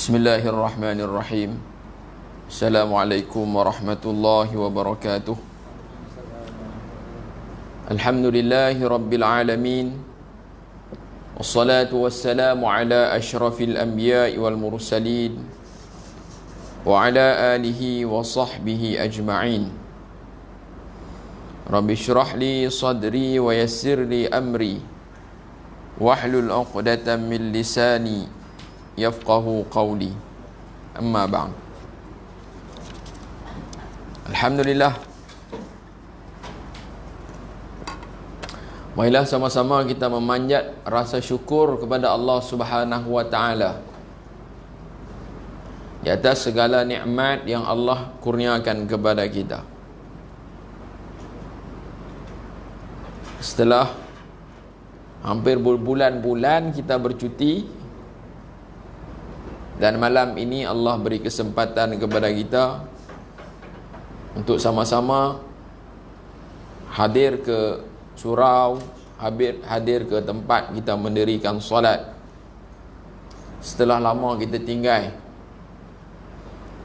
Bismillahirrahmanirrahim. Assalamualaikum warahmatullahi wabarakatuh. Alhamdulillahi rabbil alamin. Wassalatu wassalamu ala ashrafil anbiya'i wal mursalin wa ala alihi wa sahbihi ajma'in. Rabbi shrah li sadri wa yassir li amri wahlul 'uqdatam min lisani yafqahu qawli. Amma ba'd. Alhamdulillah, marilah sama-sama kita memanjat rasa syukur kepada Allah Subhanahu wa taala di atas segala nikmat yang Allah kurniakan kepada kita. Setelah hampir berbulan-bulan kita bercuti, dan malam ini Allah beri kesempatan kepada kita untuk sama-sama hadir ke surau, hadir ke tempat kita mendirikan solat. Setelah lama kita tinggal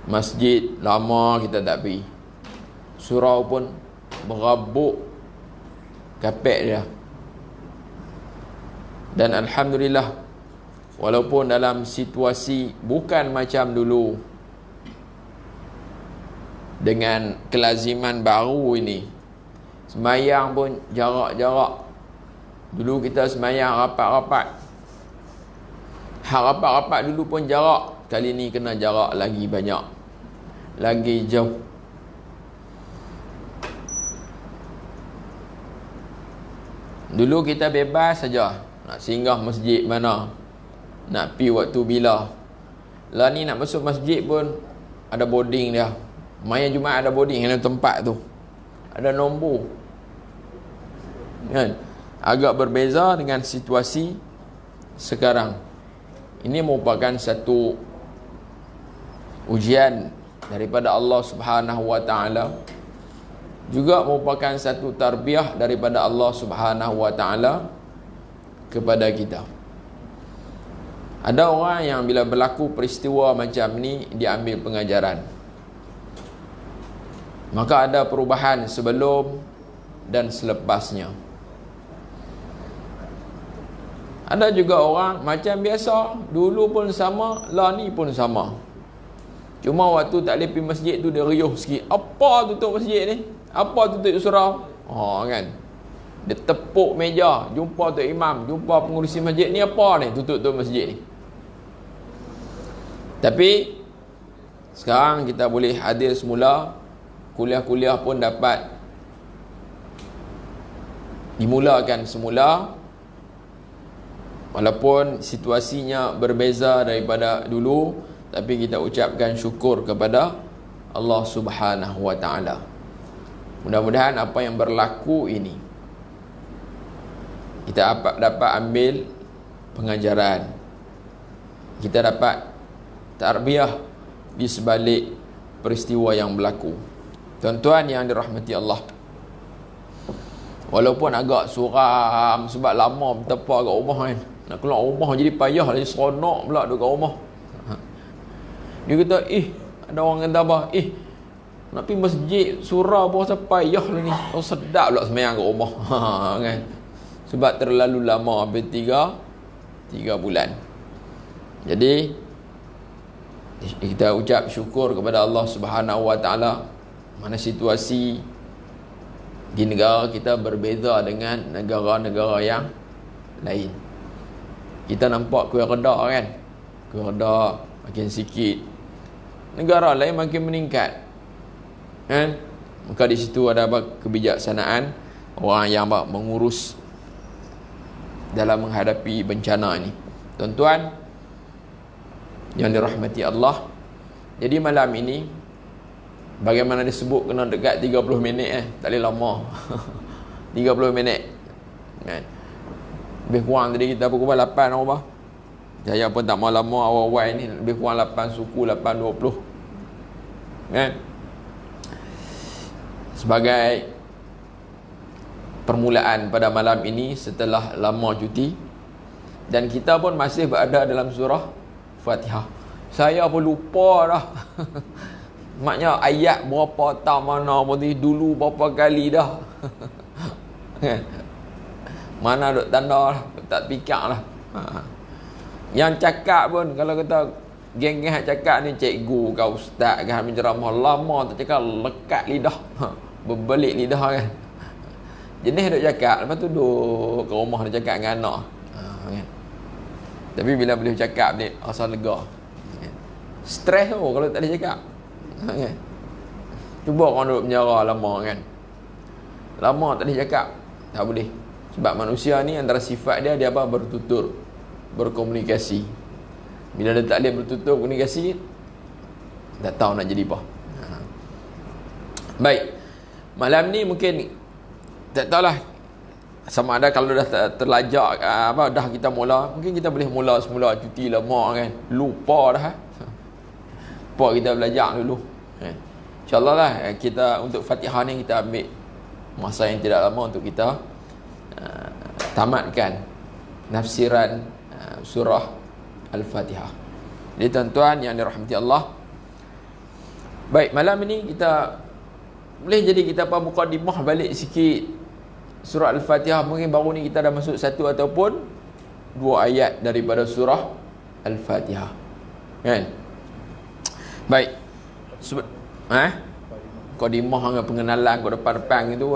masjid, lama kita tak pergi. Surau pun berabuk kapek dia. Dan alhamdulillah, walaupun dalam situasi bukan macam dulu, dengan kelaziman baru ini, sembahyang pun jarak-jarak. Dulu kita sembahyang rapat-rapat, rapat-rapat dulu pun jarak. Kali ni kena jarak lagi banyak, lagi jauh. Dulu kita bebas saja nak singgah masjid mana, nak pi waktu bila. Lah ni nak masuk masjid pun ada boarding dia. Maya Jumaat ada boarding dalam tempat tu, ada nombor kan. Agak berbeza dengan situasi sekarang. Ini merupakan satu ujian daripada Allah Subhanahu wa taala, juga merupakan satu tarbiyah daripada Allah Subhanahu wa taala kepada kita. Ada orang yang bila berlaku peristiwa macam ni, dia ambil pengajaran. Maka ada perubahan sebelum dan selepasnya. Ada juga orang macam biasa, dulu pun sama, lah ni pun sama. Cuma waktu tak boleh pergi masjid tu, dia riuh sikit. Apa tutup masjid ni? Apa tutup surau? Kan? Dia tepuk meja, jumpa Tok Imam, jumpa pengurusi masjid. Ni apa ni? Tutup masjid ni. Tapi sekarang kita boleh hadir semula. Kuliah-kuliah pun dapat dimulakan semula, walaupun situasinya berbeza daripada dulu. Tapi kita ucapkan syukur kepada Allah Subhanahu wa taala. Mudah-mudahan apa yang berlaku ini kita dapat ambil pengajaran, kita dapat tarbiyah di sebalik peristiwa yang berlaku. Tuan-tuan yang dirahmati Allah, walaupun agak suram sebab lama bertapa kat rumah kan, nak keluar rumah jadi payah, jadi seronok pula duduk kat rumah. Dia kata, ada orang kata apa, nak pergi masjid surau pun rasa payah lah ni. Oh, sedap pula sembahyang kat rumah. Kan? Sebab terlalu lama, hampir 3 bulan. Jadi kita ucap syukur kepada Allah Subhanahu wa taala. Mana situasi di negara kita berbeza dengan negara-negara yang lain. Kita nampak kuih reda kan, kuih reda makin sikit, negara lain makin meningkat kan. Maka di situ ada kebijaksanaan orang yang mengurus dalam menghadapi bencana ini. Tuan-tuan yang dirahmati Allah, jadi malam ini bagaimana disebut, kena dekat 30 minit tak boleh lama. 30 minit kan? Lebih kurang tadi kita pukul 8 apa. Saya pun tak mau lama, awal-awal ni lebih kurang 8 suku, 8.20 kan. Sebagai permulaan pada malam ini setelah lama cuti, dan kita pun masih berada dalam surah Fatihah. Saya pun lupa dah. Maknanya ayat berapa tahun mana pun dulu berapa kali dah. Mana duk tanda lah, tak fikir lah. Yang cakap pun, kalau kata geng-geng cakap ni, cikgu kau ustaz kan menceramah lama tak cakap, lekat lidah. Berbelik lidah kan. Jenis duk cakap, lepas tu duk ke rumah dia cakap dengan anak. Kan? Tapi bila boleh cakap ni, asal lega. Stres tu kalau tak boleh cakap. Kan? Cuba orang duduk penjara lama kan. Lama tak boleh cakap, tak boleh. Sebab manusia ni antara sifat dia, dia apa? Bertutur, berkomunikasi. Bila dia tak boleh bertutur, komunikasi, tak tahu nak jadi apa. Baik, malam ni mungkin tak tahulah sama ada kalau dah terlajak apa, dah kita mula, mungkin kita boleh mula semula cuti lama kan. Lupa dah. Lupa kita belajar dulu. InsyaAllah lah kita untuk Fatihah ni kita ambil masa yang tidak lama untuk kita tamatkan nafsiran surah Al-Fatihah. Jadi tuan-tuan yang dirahmati Allah, baik, malam ini kita boleh jadi kita mukadimah balik sikit surah Al-Fatihah. Mungkin baru ni kita dah masuk satu ataupun dua ayat daripada surah Al-Fatihah, kan? Baik, mukadimah dengan pengenalan kat depan-depan itu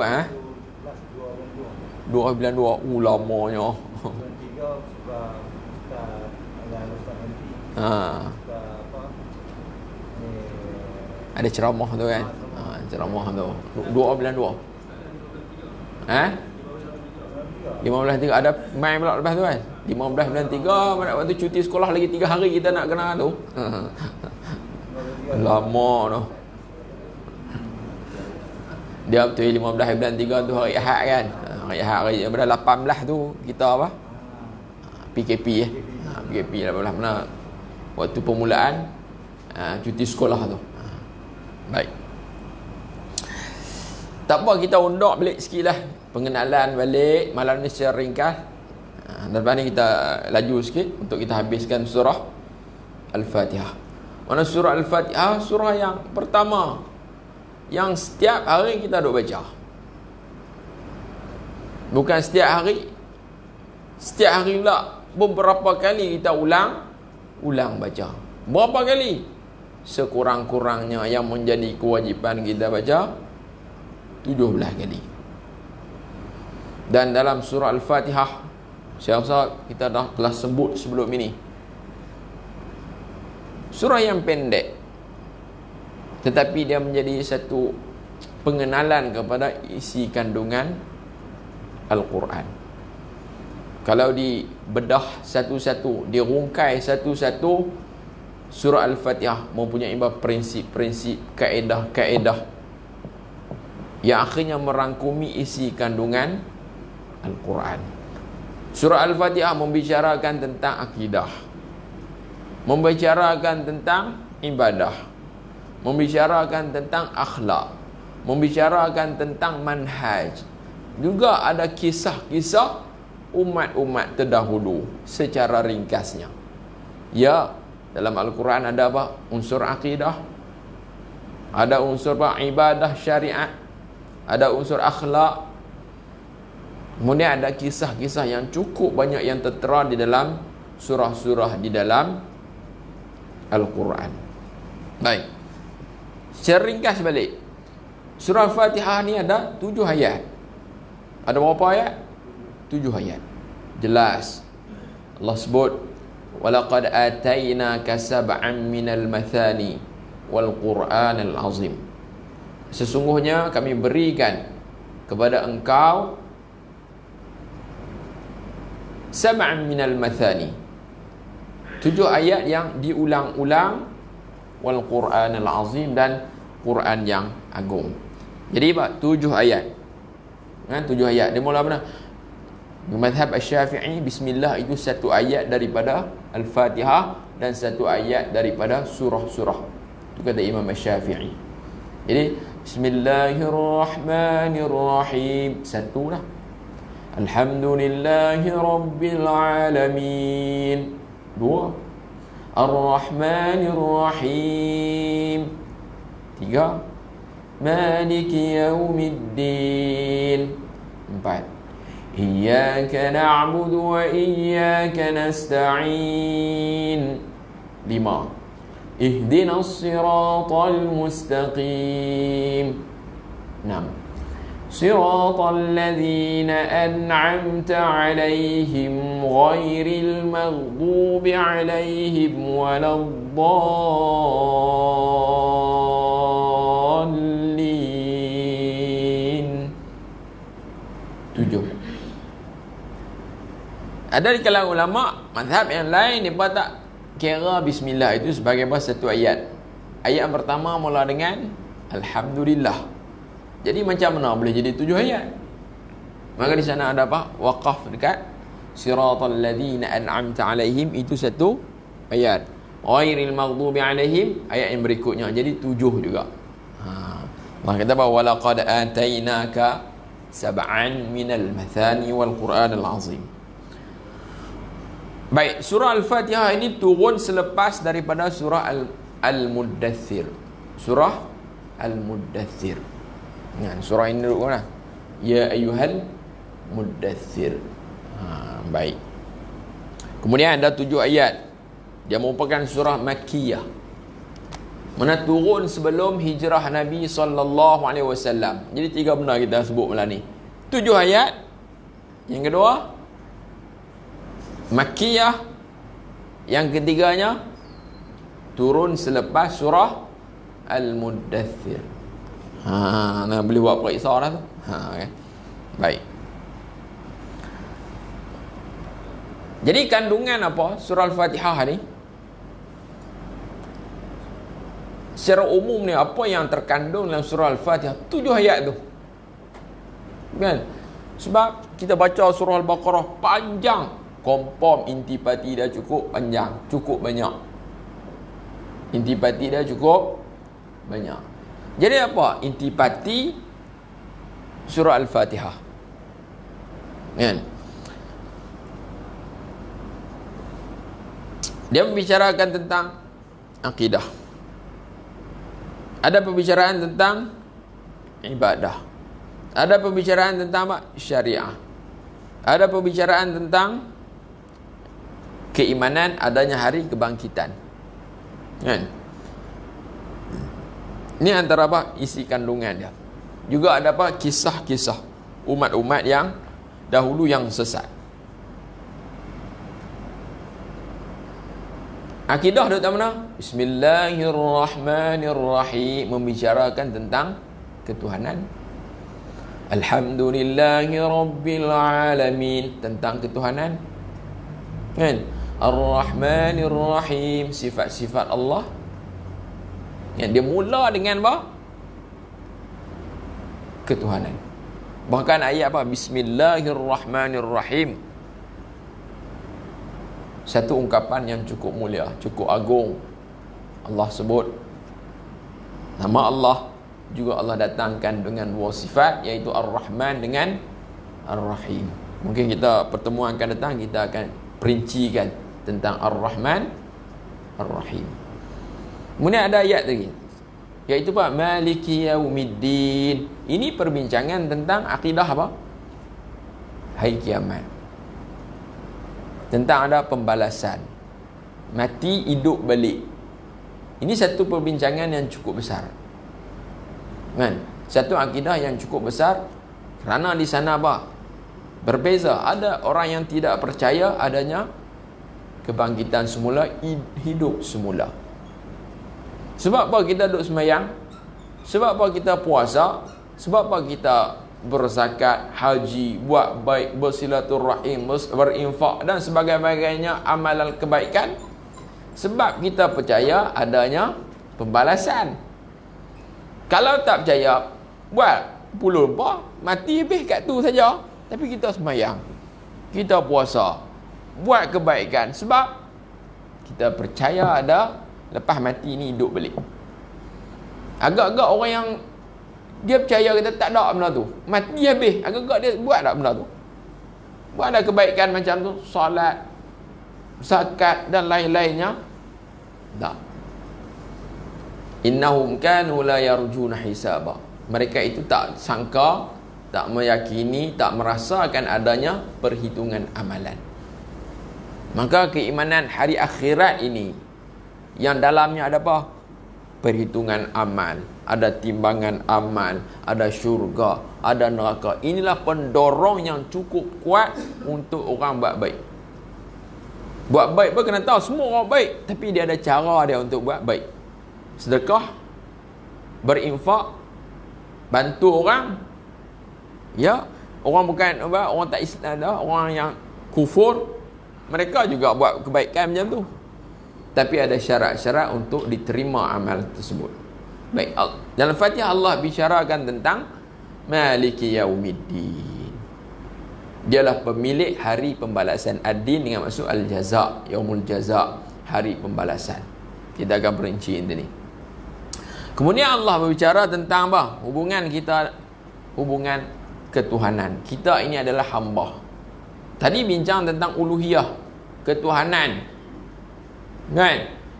292 lamanya. Ada ceramah tu kan. Ceramah tu 292. 15.3 ada main pula lepas tu kan. 15.3 mana waktu cuti sekolah lagi 3 hari kita nak kena tu. Lama tu. Dia betul 15.3 tu hari Ahad kan. Hari Ahad hari pada 18 tu kita apa? PKP PKP 18 mana waktu permulaan cuti sekolah tu. Baik. Tak apa, kita undur balik sikit lah pengenalan balik malam ni secara ringkas. Lepas ni kita laju sikit untuk kita habiskan surah Al-Fatihah. Mana surah Al-Fatihah surah yang pertama yang setiap hari kita duk baca. Bukan setiap hari, setiap hari pula beberapa kali kita ulang baca. Berapa kali? Sekurang-kurangnya yang menjadi kewajipan kita baca 17 kali. Dan dalam surah Al-Fatihah, saya rasa kita dah telah sebut sebelum ini, surah yang pendek tetapi dia menjadi satu pengenalan kepada isi kandungan Al-Quran. Kalau dibedah satu-satu, dirungkai satu-satu, surah Al-Fatihah mempunyai prinsip-prinsip, kaedah-kaedah yang akhirnya merangkumi isi kandungan Al-Quran. Surah Al-Fatihah membicarakan tentang akidah, membicarakan tentang ibadah, membicarakan tentang akhlak, membicarakan tentang manhaj. Juga ada kisah-kisah umat-umat terdahulu secara ringkasnya. Ya, dalam Al-Quran ada apa? Unsur akidah, ada unsur apa? Ibadah syariat, ada unsur akhlak. Kemudian ada kisah-kisah yang cukup banyak yang tertera di dalam surah-surah di dalam Al-Quran. Baik, secara ringkas balik, surah Al-Fatihah ni ada 7 ayat. Ada berapa ayat? 7 ayat. Jelas Allah sebut, walaqad atainaka sab'an minal mathani wal Qur'anal azim. Sesungguhnya kami berikan kepada engkau sab'an minal mathani, 7 ayat yang diulang-ulang, wal Qur'anal azim, dan Quran yang agung. Jadi apa? 7 ayat. Kan 7 ayat. Dia mula mana? Mazhab Asy-Syafi'i, bismillah itu 1 ayat daripada Al-Fatihah dan 1 ayat daripada surah-surah. Itu kata Imam Asy-Syafi'i. Jadi bismillahirrahmanirrahim 1 lah. Alhamdulillahi rabbil alamin 2. Ar-Rahmanir Rahim. 3. Maliki Yaumiddin. 4. Iyyaka na'budu wa iyyaka nasta'in. 5. Ihdinas siratal mustaqim. 6. Siratal ladzina an'amta 'alaihim ghairil maghdubi 'alaihim waladdallin. 7. Ada di kalangan ulama mazhab yang lain mereka tak kira bismillah itu sebagai satu ayat. Ayat yang pertama mula dengan alhamdulillah. Jadi macam mana boleh jadi 7 ayat? Maka di sana ada apa? Waqaf dekat siratal ladzina an'amta 'alaihim, itu satu ayat. Ghairil maghdubi 'alaihim ayat yang berikutnya. Jadi 7 juga. Allah kata bahawa walaqad atainaka sab'an minal mathani wal Qur'anil azim. Baik, surah Al-Fatihah ini turun selepas daripada surah Al-Muddathir. Surah Al-Muddathir. Surah ini dulu mana? Ya ayyuhal muddathir. Baik. Kemudian ada 7 ayat. Dia merupakan surah Makkiyah. Mana turun sebelum hijrah Nabi SAW. Jadi 3 benda kita sebut malam ni. 7 ayat. Yang kedua Makkiyah. Yang ketiganya turun selepas surah Al-Muddathir. Nak boleh buat periksa dah tu. Okay. Baik. Jadi kandungan apa surah Al-Fatihah ni? Secara umum ni apa yang terkandung dalam surah Al-Fatihah? 7 ayat tu. Kan? Sebab kita baca surah Al-Baqarah panjang, kompom intipati dah cukup panjang, cukup banyak. Intipati dah cukup banyak. Jadi apa? Intipati surah Al-Fatihah. Kan? Dia membicarakan tentang akidah. Ada pembicaraan tentang ibadah. Ada pembicaraan tentang apa? Syariah. Ada pembicaraan tentang keimanan adanya hari kebangkitan. Kan? Ini antara apa? Isi kandungan dia. Juga ada apa? Kisah-kisah umat-umat yang dahulu yang sesat. Akidah dia mana? Bismillahirrahmanirrahim. Membicarakan tentang ketuhanan. Alhamdulillahirrabbilalamin. Tentang ketuhanan. Kan? Ar-Rahmanirrahim. Sifat-sifat Allah. Yang dia mula dengan apa? Ketuhanan. Bahkan ayat apa? Bismillahirrahmanirrahim. Satu ungkapan yang cukup mulia, cukup agung. Allah sebut nama Allah, juga Allah datangkan dengan dua sifat, iaitu Ar-Rahman dengan Ar-Rahim. Mungkin kita pertemuan akan datang kita akan perincikan tentang Ar-Rahman Ar-Rahim. Kemudian ada ayat lagi, iaitu apa? Maliki Yaumiddin. Ini perbincangan tentang akidah apa? Hari kiamat. Tentang ada pembalasan. Mati, hidup balik. Ini satu perbincangan yang cukup besar. Kan? Satu akidah yang cukup besar. Kerana di sana apa? Berbeza. Ada orang yang tidak percaya adanya kebangkitan semula, hidup semula. Sebab apa kita duduk sembahyang? Sebab apa kita puasa? Sebab apa kita berzakat, haji, buat baik, bersilaturahim, berinfak dan sebagainya amalan kebaikan? Sebab kita percaya adanya pembalasan. Kalau tak percaya, buat puluh apa? Mati habis kat tu saja. Tapi kita sembahyang, kita puasa, buat kebaikan. Sebab kita percaya ada lepas mati ni hidup balik. Agak-agak orang yang dia percaya kita tak ada benda tu, mati habis, agak-agak dia buat tak benda tu? Buat ada kebaikan macam tu, solat, zakat dan lain-lainnya. Tak. Innahum kanu la yarjuna hisaba. Mereka itu tak sangka, tak meyakini, tak merasakan adanya perhitungan amalan. Maka keimanan hari akhirat ini yang dalamnya ada apa? Perhitungan amal, ada timbangan amal, ada syurga, ada neraka. Inilah pendorong yang cukup kuat untuk orang buat baik. Buat baik pun kena tahu semua orang baik, tapi dia ada cara dia untuk buat baik. Sedekah, berinfak, bantu orang. Ya, orang bukan orang tak Islam dah, orang yang kufur, mereka juga buat kebaikan macam tu. Tapi ada syarat-syarat untuk diterima amal tersebut. Baik, dalam Fatihah Allah bicarakan tentang Maliki Yaumiddin. Dialah pemilik hari pembalasan. Ad-din dengan maksud al-jaza, yaumul jaza, hari pembalasan. Kita akan perinci ini. Kemudian Allah berbicara tentang apa? Hubungan kita, hubungan ketuhanan. Kita ini adalah hamba. Tadi bincang tentang uluhiyah, ketuhanan. Kan?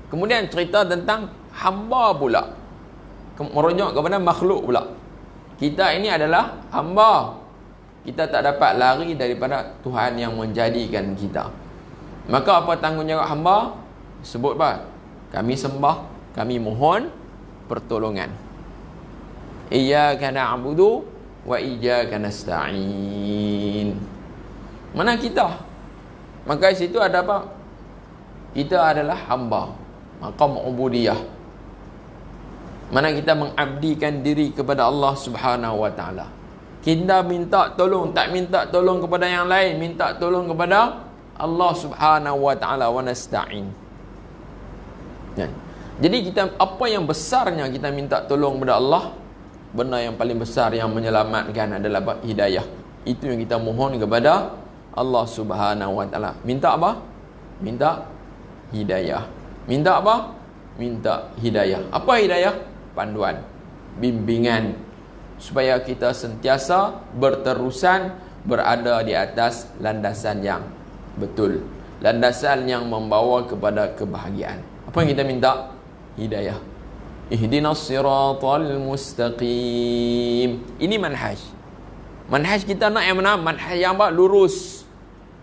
Kemudian cerita tentang hamba pula. Merujuk kepada makhluk pula. Kita ini adalah hamba. Kita tak dapat lari daripada Tuhan yang menjadikan kita. Maka apa tanggungjawab hamba? Sebut apa? Kami sembah, kami mohon pertolongan. Iyyaka na'budu wa iyyaka nasta'in. Mana kita? Maka di situ ada apa? Kita adalah hamba. Maqam ubudiyah. Mana kita mengabdikan diri kepada Allah Subhanahu wa taala. Kita minta tolong, tak minta tolong kepada yang lain, minta tolong kepada Allah Subhanahu wa taala, wa nasta'in. Jadi kita, apa yang besarnya kita minta tolong kepada Allah, benda yang paling besar yang menyelamatkan adalah hidayah. Itu yang kita mohon kepada Allah Subhanahu wa taala. Minta apa? Minta hidayah. Minta apa? Minta hidayah. Apa hidayah? Panduan, bimbingan, supaya kita sentiasa berterusan berada di atas landasan yang betul, landasan yang membawa kepada kebahagiaan. Apa yang kita minta? Hidayah. Ihdinas siratal mustaqim. Ini manhaj. Manhaj kita nak yang mana? Manhaj yang apa? Lurus,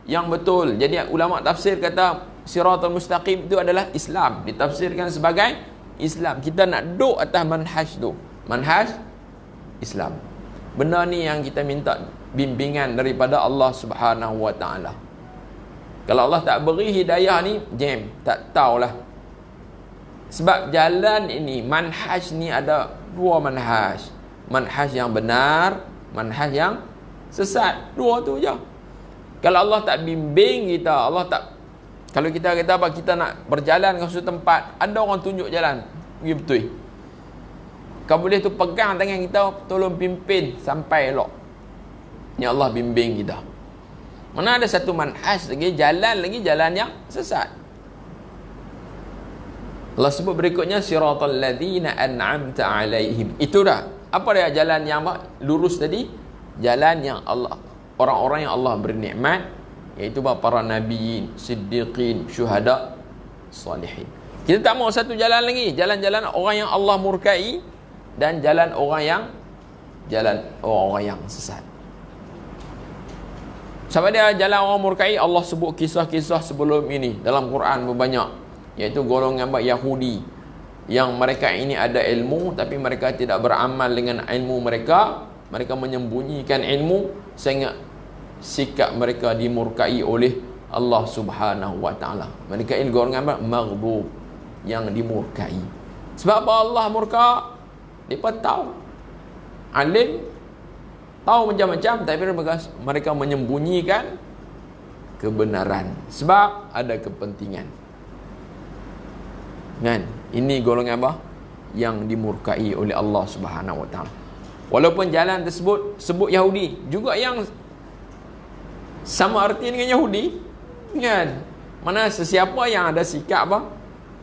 yang betul. Jadi ulama tafsir kata siratal mustaqim itu adalah Islam, ditafsirkan sebagai Islam. Kita nak duduk atas manhaj tu, manhaj Islam. Benda ni yang kita minta bimbingan daripada Allah Subhanahu wa taala. Kalau Allah tak beri hidayah ni, jam, tak tahulah. Sebab jalan ini, manhaj ni ada dua manhaj. Manhaj yang benar, manhaj yang sesat. Dua tu je. Kalau Allah tak bimbing kita, Allah tak, kalau kita kata apa, kita nak berjalan ke suatu tempat, ada orang tunjuk jalan, pergi betul. Kau boleh tu pegang tangan kita, tolong pimpin sampai elok. Ni Allah bimbing kita. Mana ada satu manhaj lagi, jalan yang sesat. Allah sebut berikutnya, siratal ladzina an'amta alaihim. Itu dah. Apa dia jalan yang lurus tadi? Jalan yang Allah, orang-orang yang Allah beri nikmat, iaitu para nabiin, siddiqin, syuhada, salihin. Kita tak mau satu jalan lagi, jalan-jalan orang yang Allah murkai dan jalan orang yang sesat. Sebab dia jalan orang murkai, Allah sebut kisah-kisah sebelum ini dalam Quran berbanyak, iaitu golongan Yahudi yang mereka ini ada ilmu tapi mereka tidak beramal dengan ilmu mereka. Mereka menyembunyikan ilmu sehingga sikap mereka dimurkai oleh Allah Subhanahu wa taala. Mereka ini golongan maghdub, yang dimurkai. Sebab apa Allah murka? Mereka tahu, alim, tahu macam-macam, tapi mereka menyembunyikan kebenaran sebab ada kepentingan. Kan? Ini golongan apa? Yang dimurkai oleh Allah Subhanahu wa taala. Walaupun jalan tersebut sebut Yahudi, juga yang sama arti dengan Yahudi, kan? Mana sesiapa yang ada sikap apa?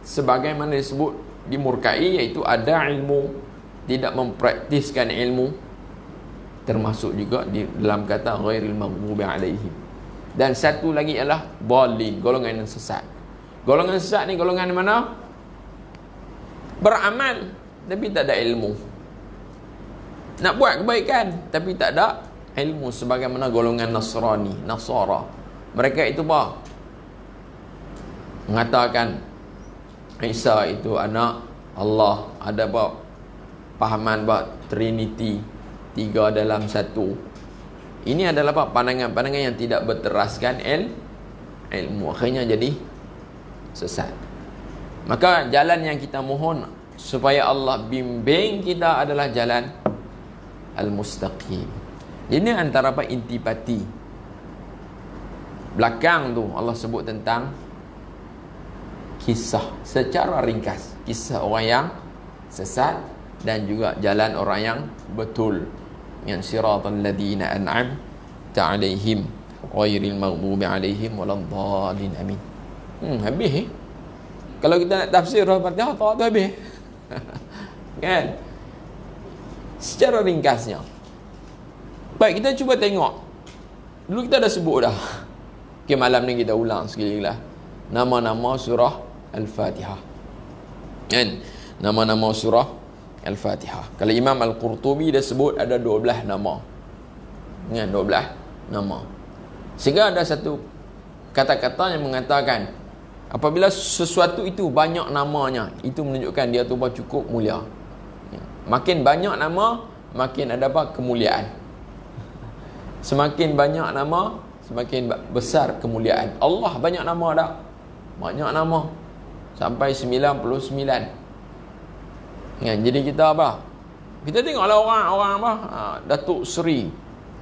Sebagaimana disebut dimurkai, iaitu ada ilmu, tidak mempraktiskan ilmu, termasuk juga di dalam kata ghairil maghdubi alaihim. Dan satu lagi ialah dhalin, golongan yang sesat. Golongan sesat ni golongan mana? Beramal tapi tak ada ilmu. Nak buat kebaikan tapi tak ada ilmu, sebagaimana golongan Nasara. Mereka itu apa? Mengatakan Isa itu anak Allah, ada apa? Pahaman apa? Trinity, 3 dalam 1. Ini adalah apa? Pandangan-pandangan yang tidak berteraskan ilmu. Akhirnya jadi sesat. Maka jalan yang kita mohon supaya Allah bimbing kita adalah jalan al-mustaqim. Ini antara apa? Intipati. Belakang tu Allah sebut tentang kisah secara ringkas, kisah orang yang sesat dan juga jalan orang yang betul, yang siratal ladzina an'amta 'alaihim ghairil maghdubi 'alaihim waladdallin. Amin. Habis. Kalau kita nak tafsir Al-Fatihah tak habis. Kan? Secara ringkasnya. Baik, kita cuba tengok. Dulu kita dah sebut dah. Okay, malam ni kita ulang sekali lah. Nama-nama surah Al-Fatihah. Kan? Nama-nama surah Al-Fatihah. Kalau Imam Al-Qurtubi dia sebut ada 12 nama. Kan? 12 nama. Sehingga ada satu kata-kata yang mengatakan apabila sesuatu itu banyak namanya, itu menunjukkan dia tu cukup mulia. Makin banyak nama, makin ada apa? Kemuliaan. Semakin banyak nama, semakin besar kemuliaan. Allah banyak nama tak? Banyak nama. Sampai 99. Ya, jadi kita apa? Kita tengoklah orang apa? Datuk Seri,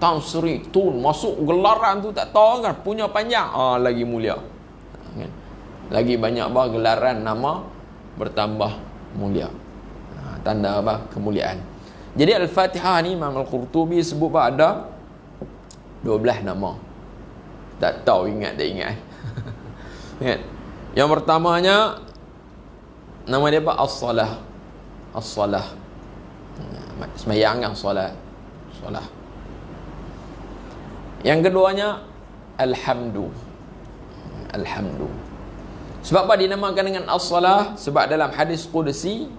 Tan Sri Tun masuk gelaran tu tak tahu kan, punya panjang. Lagi mulia. Kan? Lagi banyak apa? Gelaran nama bertambah mulia. Tanda apa? Kemuliaan. Jadi Al-Fatihah ni Imam Al-Qurtubi sebut apa? Ada 12 nama. Tak tahu ingat tak ingat. Yang pertamanya nama dia apa? As-Salah. As-Salah. Sembahyang kan solat. Solat. Yang keduanya Alhamdu. Alhamdu. Sebab apa dinamakan dengan As-Salah? Sebab dalam hadis Qudsi,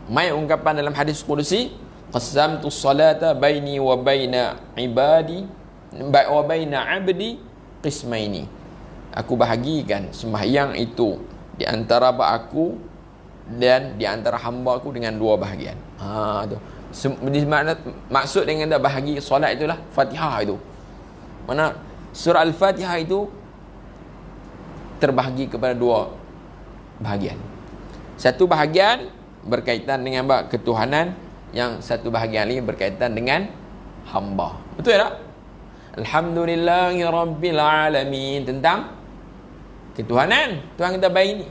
mai ungkapan dalam hadis Qudsi, qasamtu salata baini wa baina ibadi wa baina abdi qismaini. Aku bahagikan sembahyang itu di antara aku dan di antara hamba aku dengan 2 bahagian. Tu. Maksud dengan dah bahagi solat itulah Fatihah itu. Mana surah Al-Fatihah itu terbahagi kepada 2 bahagian. Satu bahagian berkaitan dengan ketuhanan, yang satu bahagian lagi berkaitan dengan hamba. Betul tak? Alhamdulillahi Rabbil Alamin, tentang ketuhanan Tuhan kita baik ni.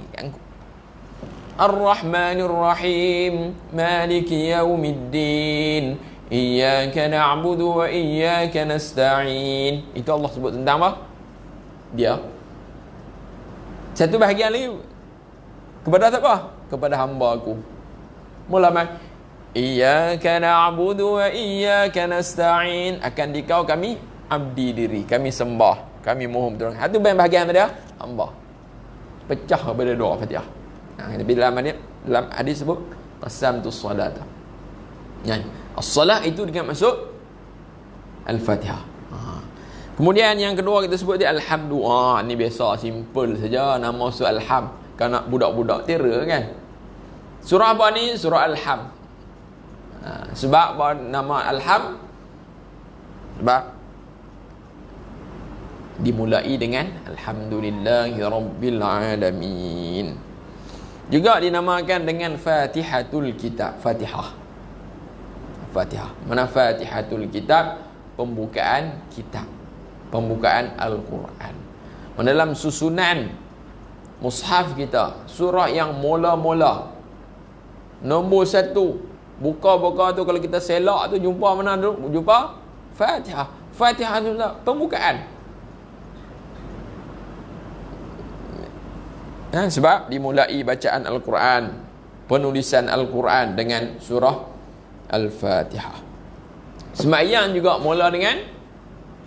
Ar-Rahmanir Rahim, Maliki Yaumiddin, Iyyaka na'budu wa iyyaka nasta'in. Itu Allah sebut tentang apa? Dia. Satu bahagian lagi kepada siapa? Kepada hamba aku. Mula mai Iyyaka na'budu wa iyyaka nasta'in. Akan dikau kami abdi diri, kami sembah, kami mohon pertolongan. Itu bahagian pada hamba. Pecah kepada doa Fatihah. Tapi dalam hadis sebut qasamtu salata. As-salah itu dengan maksud Al-Fatihah. Kemudian yang kedua kita sebut dia Alhamdu. Ni biasa, simple saja nama surah Alham. Kalau nak budak-budak tera kan. Surah apa ni? Surah Alham. Sebab apa nama Alham? Sebab dimulai dengan Alhamdulillahi Rabbil Alamin. Juga dinamakan dengan Fatihatul Kitab. Fatihah. Mana Fatihatul Kitab? Pembukaan kitab, pembukaan Al-Quran. Dalam susunan mushaf kita, surah yang mula-mula nombor 1, buka-buka tu, kalau kita selak tu jumpa mana dulu? Jumpa Fatihah. Fatihah tu pembukaan. Sebab dimulai bacaan Al-Quran, penulisan Al-Quran dengan surah Al-Fatihah. Sembahyang juga mula dengan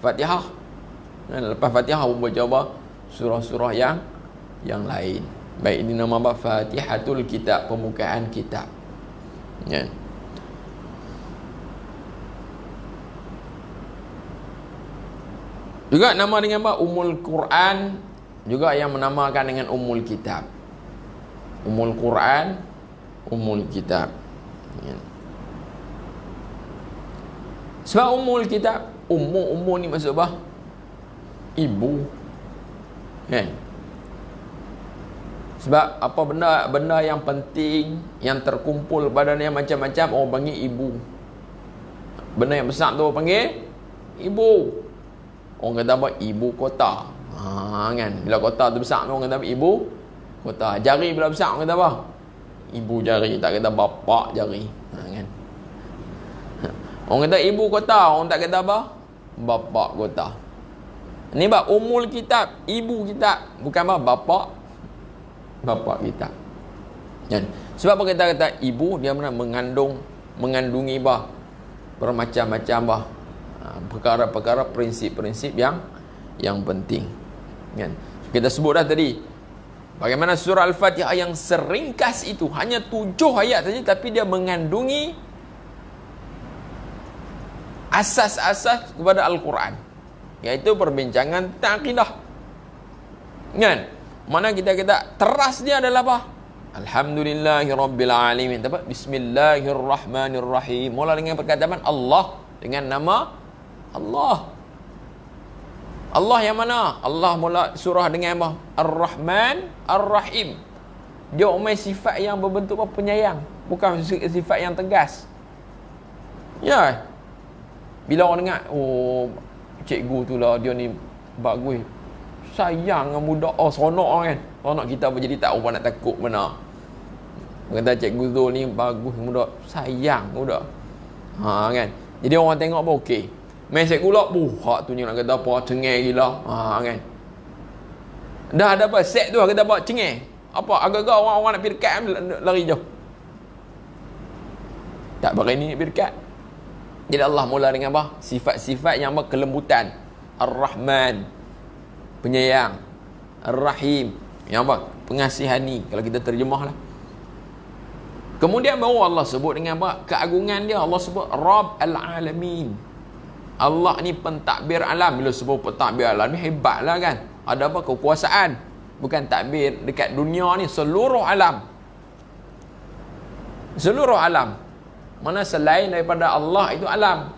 Fatihah. Lepas Fatihah baca apa? Surah-surah yang lain. Baik, ini nama apa? Fatihatul Kitab, pembukaan kitab. Ya. Juga nama dengan apa? Ummul Quran, juga yang menamakan dengan Ummul Kitab. Ummul Quran, Ummul Kitab. Ya. Sebab Ummul Kitab, ummu ni maksud apa? Ibu. Kan? Sebab apa benda yang penting, yang terkumpul badannya macam-macam, orang panggil ibu. Benda yang besar tu orang panggil ibu. Orang kata apa? Ibu kota. Kan? Bila kota tu besar tu orang kata apa? Ibu kota. Jari bila besar orang kata apa? Ibu jari. Tak kata bapak jari. Kan? Orang kata ibu kota, orang tak kata apa? Bapak kota. Ni bab Ummul Kitab, ibu kitab, bukan apa? Bapak kitab. Kan? Sebab apa kita kata ibu, dia mengandungi bah bermacam-macam bah perkara-perkara, prinsip-prinsip yang penting. Kan? Kita sebut dah tadi bagaimana surah Al-Fatihah yang seringkas itu, hanya 7 ayat saja, tapi dia mengandungi asas-asas kepada Al-Quran, iaitu perbincangan tentang akidah. Kan? Mana kita teras dia adalah apa? Alhamdulillahirabbil-alamin. Apa? Bismillahirrahmanirrahim. Mula dengan perkataan Allah, dengan nama Allah. Allah yang mana? Allah mula surah dengan apa? Ar-Rahman Ar-Rahim. Dia umai sifat yang berbentuk apa? Penyayang, bukan sifat yang tegas. Ya. Bila orang dengar, oh cikgu tu lah, dia ni bagus, sayang dengan budak, oh seronok kan. Seronok kita pun jadi tak apa nak takut mana. Kata cikgu Zul ni bagus budak, sayang budak. Kan. Jadi orang tengok pun okey. Main cikgu pula, hak tu ni nak kata apa, cengeng gila. Kan. Dah ada apa set tu kata apa, cengeng. Apa agak-agak orang nak pergi dekat lari jauh. Tak berani nak pergi dekat. Jadi Allah mula dengan apa? Sifat-sifat yang apa? Kelembutan. Ar-Rahman, penyayang. Ar-Rahim, yang apa? Pengasihani, kalau kita terjemahlah. Kemudian baru Allah sebut dengan apa? Keagungan dia. Allah sebut Rabb al-Alamin. Allah ni pentadbir alam. Bila sebut pentadbir alam ni hebatlah kan. Ada apa? Kekuasaan. Bukan takbir dekat dunia ni, seluruh alam. Seluruh alam. Mana selain daripada Allah itu alam,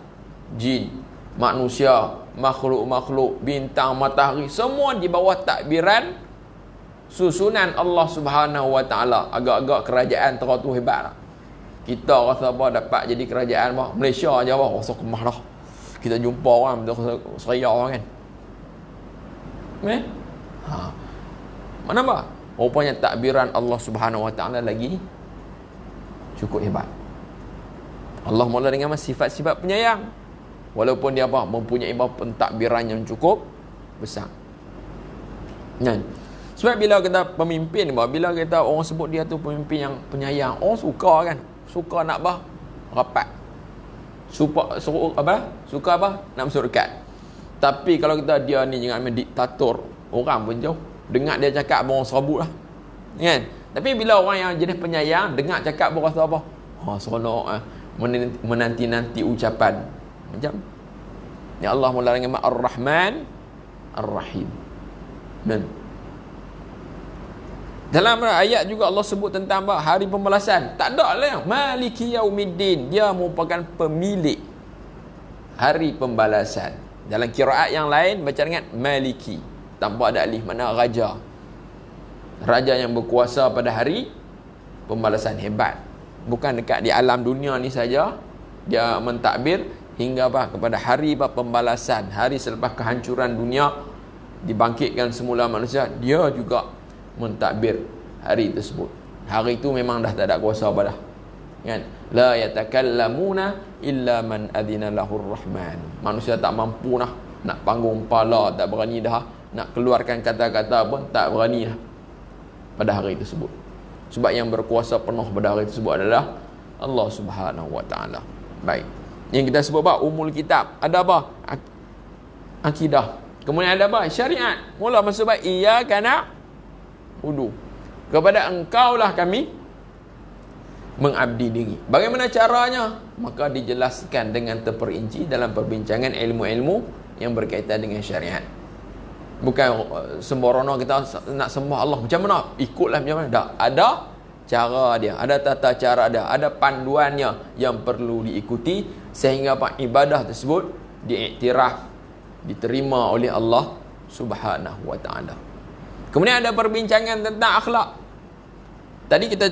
jin, manusia, makhluk-makhluk, bintang, matahari, semua di bawah takbiran susunan Allah Subhanahu Wa Taala. Agak-agak kerajaan teratur hebat lah. Kita rasa apa dapat jadi kerajaan apa? Malaysia aja apa? Rasa kemah dah. Kita jumpa orang betul seraya kan. Mana apa? Rupanya takbiran Allah Subhanahu Wa Taala lagi cukup hebat. Allah mula dengan sifat-sifat penyayang, walaupun dia apa? Mempunyai pentadbiran yang cukup besar. Kan? Sebab bila kita pemimpin, bila kita orang sebut dia tu pemimpin yang penyayang, orang suka kan? Suka nak rapat. Suka apa? Nak masuk dekat. Tapi kalau kita dia ni jangan main diktator, orang pun jauh. Dengar dia cakap orang serabut lah. Kan? Tapi bila orang yang jenis penyayang dengar cakap rasa apa? Seronok menanti-nanti ucapan. Macam ya Allah mula dengan Ar-Rahman Ar-Rahim. Dan dalam ayat juga Allah sebut tentang hari pembalasan. Tak ada lah Maliki Yaumiddin. Dia merupakan pemilik hari pembalasan. Dalam qiraat yang lain baca dengan Maliki tanpa ada alif, makna raja. Raja yang berkuasa pada hari pembalasan. Hebat. Bukan dekat di alam dunia ni saja, dia mentadbir hingga kepada hari pembalasan, hari selepas kehancuran dunia, dibangkitkan semula manusia, dia juga mentadbir hari tersebut. Hari itu memang dah tak ada kuasa pada. Kan? La yatakallamuna illa man adina lahur rahman. Manusia tak mampu nak panggung kepala, tak berani dah nak keluarkan kata-kata pun tak berani dah pada hari tersebut. Sebab yang berkuasa penuh pada hari tersebut adalah Allah Subhanahu Wa Taala. Baik. Yang kita sebut Ummul Kitab. Ada apa? Akidah. Kemudian ada apa? Syariat. Mula masuk iyyaka na'budu. Kepada engkaulah kami mengabdi diri. Bagaimana caranya? Maka dijelaskan dengan terperinci dalam perbincangan ilmu-ilmu yang berkaitan dengan syariat. Bukan sembrono kita nak sembah Allah macam mana? Ikutlah macam mana? Tak. Ada cara dia, ada tata cara dia, ada panduannya yang perlu diikuti sehingga ibadah tersebut diiktiraf, diterima oleh Allah Subhanahu wa taala. Kemudian ada perbincangan tentang akhlak. Tadi kita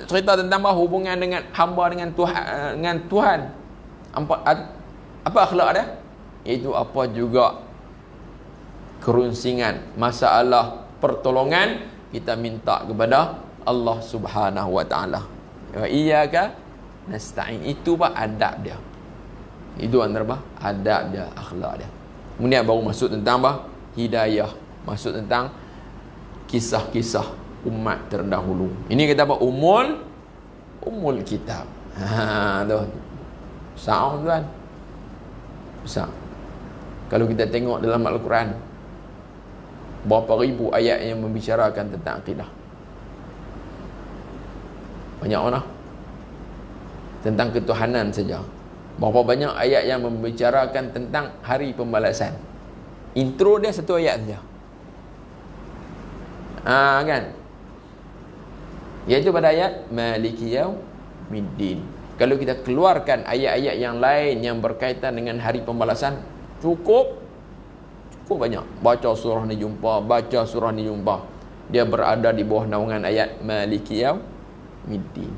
cerita tentang hubungan dengan hamba dengan Tuhan. Apa akhlak dia? Itu apa juga kerunsingan, masalah pertolongan kita minta kepada Allah Subhanahu wa taala. Wa iyyaka nasta'in. Itu adab dia. Itu antara adab dia, akhlak dia. Kemudian baru masuk tentang hidayah, masuk tentang kisah-kisah umat terdahulu. Ini kita umul kitab. Tu. Sound tuan. Besar. Kalau kita tengok dalam Al-Quran, berapa ribu ayat yang membicarakan tentang akidah. Banyak mana? Tentang ketuhanan saja. Berapa banyak ayat yang membicarakan tentang hari pembalasan. Intro dia satu ayat saja. Kan? Iaitu pada ayat Maliki Yaumiddin. Kalau kita keluarkan ayat-ayat yang lain yang berkaitan dengan hari pembalasan, cukup banyak. Baca surah ni jumpa, baca surah ni jumpa. Dia berada di bawah naungan ayat Maliki Yaumiddin.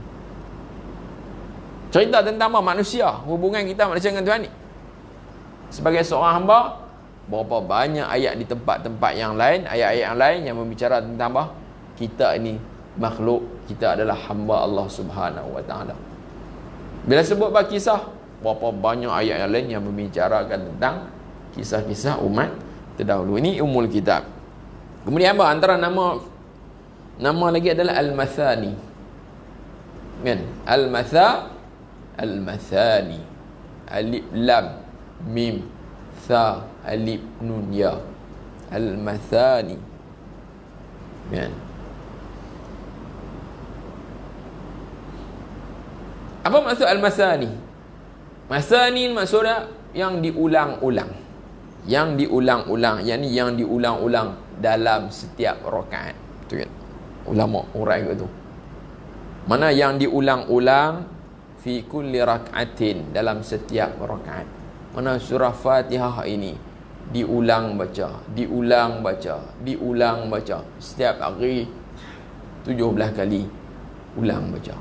Cerita tentang manusia, hubungan kita manusia dengan Tuhan ni. Sebagai seorang hamba, berapa banyak ayat di tempat-tempat yang lain, ayat-ayat yang lain yang membicara tentang kita ini makhluk, kita adalah hamba Allah Subhanahu wa taala. Bila sebut kisah, berapa banyak ayat yang lain yang membicarakan tentang kisah-kisah umat terdahulu. Ini umul kitab. Kemudian antara nama lagi adalah Al-Mathani. Kan? Al-Mathani. Alif lam mim tha alif nun ya. Al-Mathani. Kan? Apa maksud Al-Mathani? Mathani maksudnya yang diulang-ulang. Yang diulang-ulang, yakni yang diulang-ulang dalam setiap rakaat. Betul kan? Ulama urai tu. Mana yang diulang-ulang fi kulli rak'atin, dalam setiap rakaat. Mana surah Fatihah ini diulang baca setiap hari 17 kali ulang baca.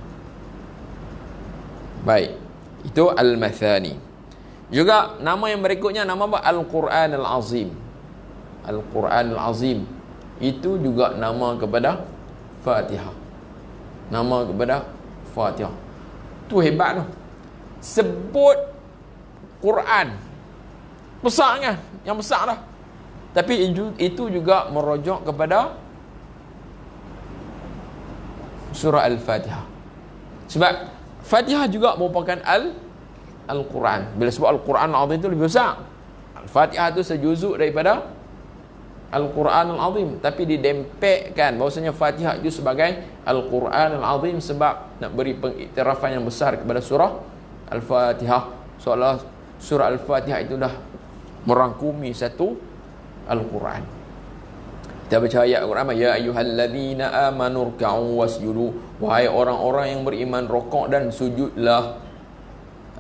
Baik, itu Al-Mathani. Juga nama yang berikutnya nama Al-Quran Al-Azim. Al-Quran Al-Azim itu juga nama kepada Fatihah. Nama kepada Fatihah. Tu hebat tu. Sebut Quran besar kan? Yang besar dah. Tapi itu juga merujuk kepada surah Al-Fatihah. Sebab Fatihah juga merupakan Al-Quran. Bila sebut Al-Quran Al-Azim itu lebih besar. Al-Fatihah itu sejuzuk daripada Al-Quran Al-Azim. Tapi didempekkan bahawasanya Fatihah itu sebagai Al-Quran Al-Azim sebab nak beri pengiktirafan yang besar kepada surah Al-Fatihah. Seolah surah Al-Fatihah itu dah merangkumi satu Al-Quran. Kita baca ayat Al-Quran, ya ayyuhalladzina amanu ruk'u wasjudu. Wahai orang-orang yang beriman, rokok dan sujudlah.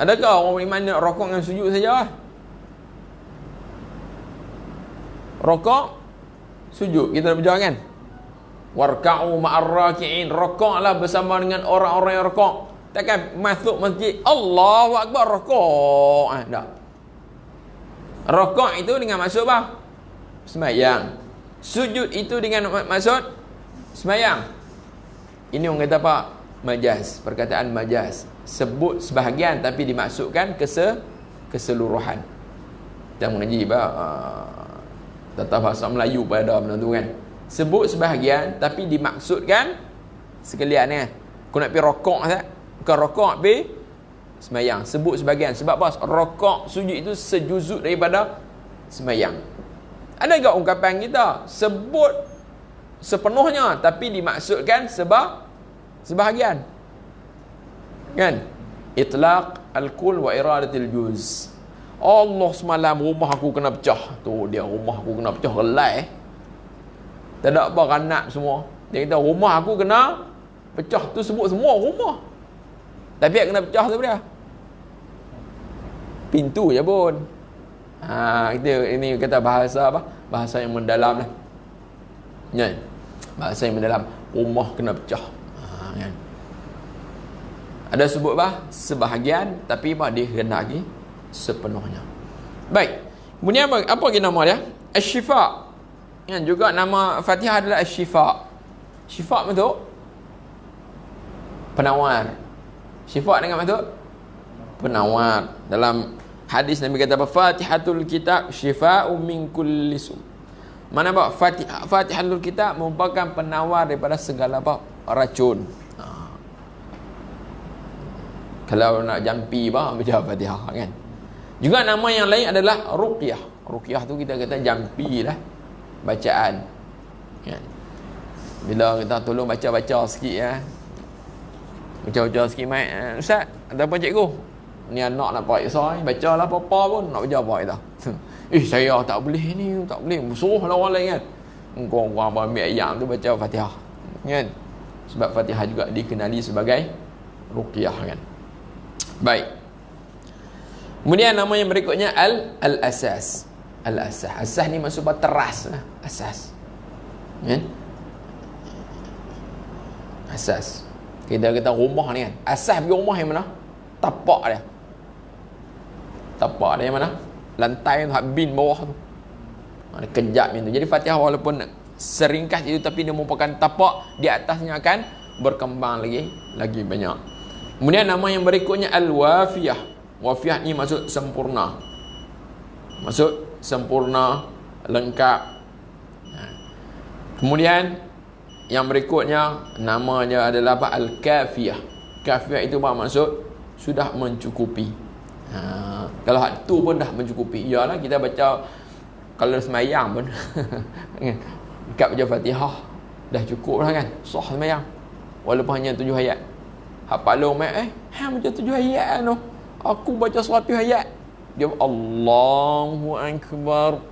Adakah orang beriman nak rokok dan sujud saja? Rokok, sujud. Kita dah berjawab kan? Warka'u ma'ar raki'in. Rokoklah bersama dengan orang-orang yang rokok. Takkan masuk masjid Allahu Akbar rokok. Tak. Rokok itu dengan maksud apa? Sembahyang. Sujud itu dengan maksud sembahyang. Ini orang kata apa? Majaz. Perkataan majaz. Sebut sebahagian tapi dimaksudkan keseluruhan. Kita mengaji tata bahasa Melayu pada benda tu kan. Sebut sebahagian tapi dimaksudkan sekalian kan. Kau nak pergi rokok tak? Bukan rokok pergi sembahyang. Sebut sebahagian. Sebab apa? Rokok sujud itu sejuzuk daripada sembahyang. Ada enggak ungkapan kita sebut sepenuhnya, tapi dimaksudkan sebahagian. Kan? Itlaq al-kull wa iradatil juz. Allah semalam rumah aku kena pecah. Tu dia, rumah aku kena pecah relai. Tak ada apa kanak semua. Dia kata rumah aku kena pecah, tu sebut semua rumah. Tapi yang kena pecah tu dia pintu je pun. Ini kata bahasa apa? Bahasa yang mendalam lah. Kan? Bahasa yang mendalam. Rumah kena pecah. Kan? Ada sebut sebahagian, tapi dikehendaki sepenuhnya. Baik. Kemudian apa lagi nama dia? Asy-Syifa. Kan juga nama Fatihah adalah Asy-Syifa. Syifa betul? Penawar. Syifa dengan betul? Penawar. Dalam hadis Nabi kata apa? Fatihatul kitab syifa'un min kulli su'. Mana apa? Fatihatul kitab merupakan penawar daripada segala apa? Racun. Kalau nak jampi baca Fatihah kan. Juga nama yang lain adalah ruqyah. Ruqyah tu kita kata jampi lah bacaan. Kan? Bila kita tolong baca-baca sikit ya. Baca-baca sikit mai. Ustaz, ada apa cikgu? Ni anak nak periksa, bacalah apa-apa pun nak baca apa kita. Saya tak boleh ni, tak boleh. Musuh lah orang lain kan. Engkau ambil ayam tu baca Fatihah. Kan? Sebab Fatihah juga dikenali sebagai ruqyah kan. Baik. Kemudian nama yang berikutnya al-asas. Al-asas. Asas ni maksud teras lah. Asas. Kan? Asas. Kita kata rumah ni kan. Asas pergi rumah yang mana? Tapak dia. Tapak dia yang mana? Lantai tu, bin bawah tu. Kejap macam tu. Jadi Fatihah walaupun seringkas itu, tapi dia merupakan tapak, di atasnya akan berkembang lagi banyak. Kemudian nama yang berikutnya al-wafiyah. Wafiyah ni maksud sempurna. Maksud sempurna, lengkap. Kemudian yang berikutnya namanya adalah apa? Al-kafiyah. Kafiyah itu maksud sudah mencukupi. Kalau hak tu pun dah mencukupi. Iyalah kita baca kalau semayang pun dekat baca Fatihah dah cukup lah kan. Sah semayang. Walaupun hanya 7 ayat. Hak palung baca 7 ayat tu. Aku baca 100 ayat. Dia Allahu Akbar.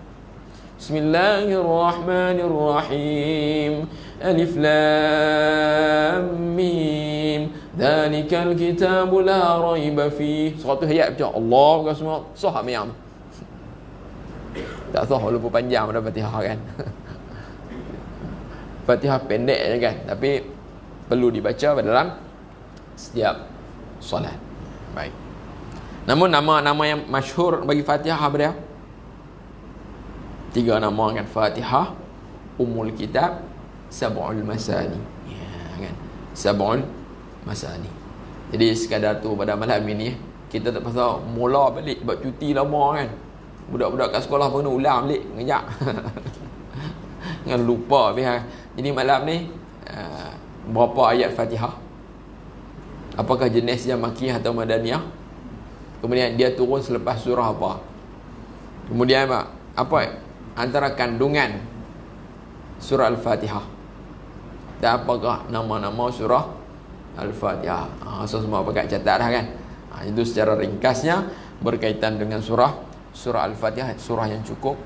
Bismillahirrahmanirrahim. Alif Lam Mim. Dzalikal kitabu la raiba fi. 100 ayat baca Allah bukan semua sah mayam. Tak sah walaupun panjang pada Fatihah kan. Fatihah pendek je kan, tapi perlu dibaca dalam setiap solat. Baik. Namun nama-nama yang masyhur bagi Fatihah apa dia? 3 nama kan. Fatihah, Ummul Kitab, Sab'ul Masani. Ya kan. Sab'ul Masani. Jadi sekadar tu pada malam ini kita tak pasal mula balik buat cuti lama kan. Budak-budak kat sekolah pun ulang balik ngejak. Jangan lupa pihak. Jadi malam ni berapa ayat Fatihah? Apakah jenis yang Makkiyah atau Madaniyah? Kemudian dia turun selepas surah apa? Kemudian apa antara kandungan surah Al-Fatihah? Dan apakah nama-nama surah Al-Fatihah? So semua pakai catat dah kan? Itu secara ringkasnya berkaitan dengan surah Al-Fatihah, surah yang cukup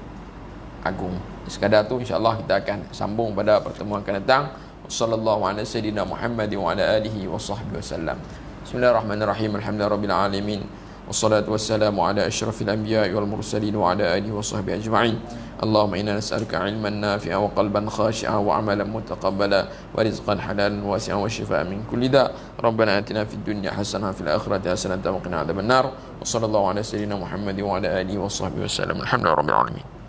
agung. Sekadar tu insya-Allah kita akan sambung pada pertemuan akan datang. Sallallahu alaihi wasallam Muhammad wa ala alihi wa sahbihi wasallam. Bismillahirrahmanirrahim. Alhamdulillahirabbil alamin. Wassalatu wassalamu ala asyrafil anbiya'i wal mursalin wa ala alihi wa sahbihi ajma'in. Allahumma inna nas'aluka 'ilman nafi'an wa qalban khashi'an wa 'amalan mutaqabbala wa rizqan halalan wasi'an wa shifaa'an min kulli da'. Rabbana atina fid dunya hasanah wa fil akhirati hasanah wa qina adzaban nar. Wassallallahu ala sayyidina Muhammad wa ala alihi wa sahbihi wasallam. Alhamdulillahirabbil alamin.